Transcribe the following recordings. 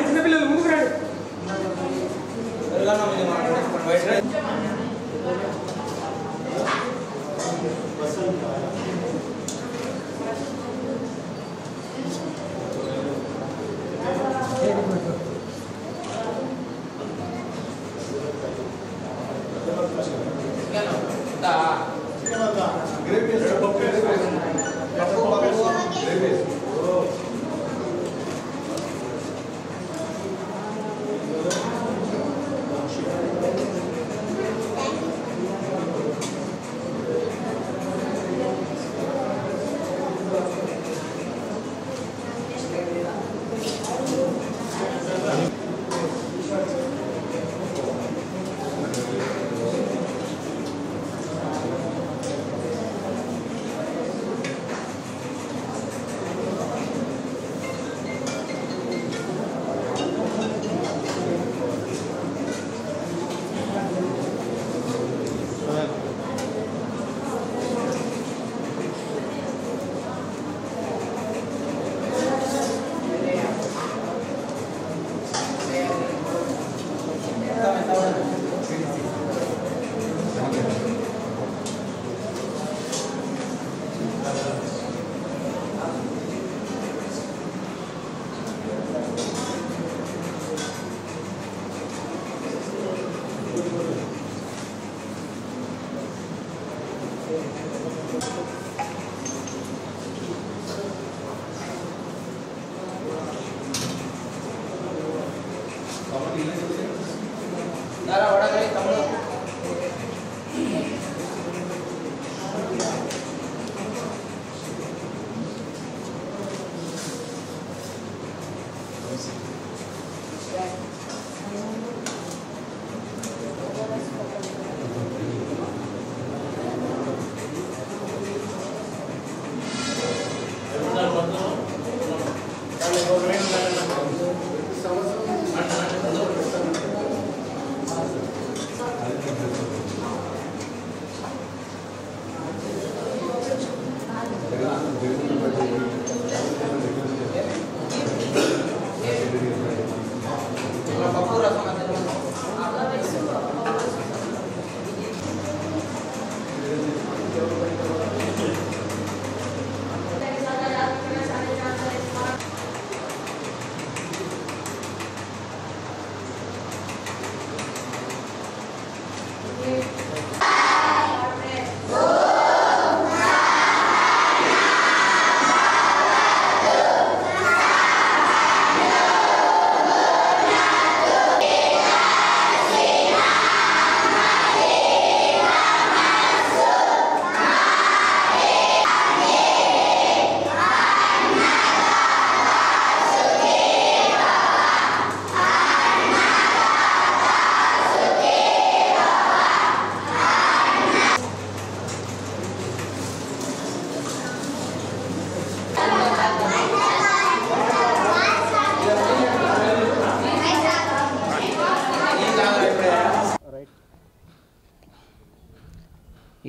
చిన్నపిల్లలు ముందుకు రండి.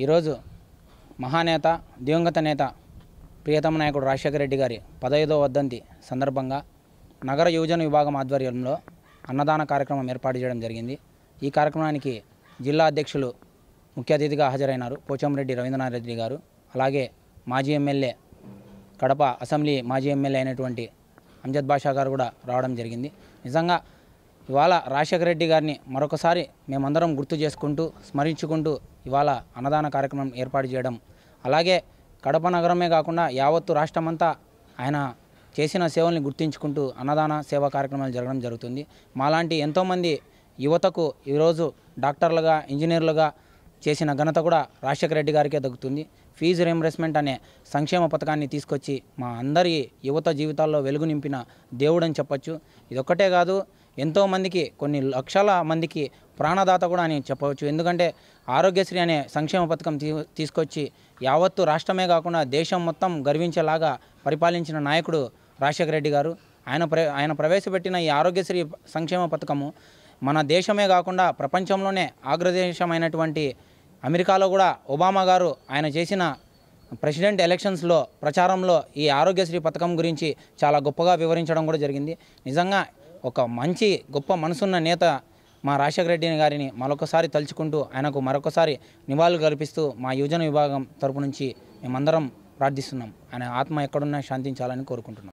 ఈరోజు మహానేత దివంగత నేత ప్రియతమ నాయకుడు రాజశేఖర రెడ్డి గారి 15వ వర్ధంతి సందర్భంగా నగర యువజన విభాగం ఆధ్వర్యంలో అన్నదాన కార్యక్రమం ఏర్పాటు చేయడం జరిగింది. ఈ కార్యక్రమానికి జిల్లా అధ్యక్షులు ముఖ్య అతిథిగా హాజరైనారు పోచంరెడ్డి రవీంద్రనాథ్ రెడ్డి గారు. అలాగే మాజీ ఎమ్మెల్యే కడప అసెంబ్లీ మాజీ ఎమ్మెల్యే అయినటువంటి అంజద్ బాషా గారు కూడా రావడం జరిగింది. నిజంగా ఇవాళ రాజశేఖర రెడ్డి గారిని మరొకసారి మేమందరం గుర్తు చేసుకుంటూ స్మరించుకుంటూ ఇవాళ అన్నదాన కార్యక్రమం ఏర్పాటు చేయడం, అలాగే కడప నగరమే కాకుండా యావత్తు రాష్ట్రమంతా ఆయన చేసిన సేవల్ని గుర్తించుకుంటూ అన్నదాన సేవా కార్యక్రమాలు జరగడం జరుగుతుంది. మాలాంటి ఎంతోమంది యువతకు ఈరోజు డాక్టర్లుగా, ఇంజనీర్లుగా, చేసిన ఘనత కూడా రాజశేఖర రెడ్డి గారికే దక్కుతుంది. ఫీజు రీయింబర్స్మెంట్ అనే సంక్షేమ పథకాన్ని తీసుకొచ్చి మా అందరి యువత జీవితాల్లో వెలుగు నింపిన దేవుడని చెప్పొచ్చు. ఇదొక్కటే కాదు, ఎంతోమందికి కొన్ని లక్షల మందికి ప్రాణదాత కూడా అని చెప్పవచ్చు. ఎందుకంటే ఆరోగ్యశ్రీ అనే సంక్షేమ పథకం తీసుకొచ్చి యావత్తు రాష్ట్రమే కాకుండా దేశం మొత్తం గర్వించేలాగా పరిపాలించిన నాయకుడు రాజశేఖర రెడ్డి గారు. ఆయన ప్రవేశపెట్టిన ఈ ఆరోగ్యశ్రీ సంక్షేమ పథకము మన దేశమే కాకుండా ప్రపంచంలోనే అగ్రదేశమైనటువంటి అమెరికాలో కూడా ఒబామా గారు ఆయన చేసిన ప్రెసిడెంట్ ఎలక్షన్స్లో ప్రచారంలో ఈ ఆరోగ్యశ్రీ పథకం గురించి చాలా గొప్పగా వివరించడం కూడా జరిగింది. నిజంగా ఒక మంచి గొప్ప మనసున్న నేత మా రాజశేఖర రెడ్డి గారిని మరొకసారి తలుచుకుంటూ ఆయనకు మరొకసారి నివాళులు కల్పిస్తూ మా యువజన విభాగం తరపు నుంచి మేమందరం ప్రార్థిస్తున్నాం. ఆయన ఆత్మ ఎక్కడున్నా శాంతించాలని కోరుకుంటున్నాం.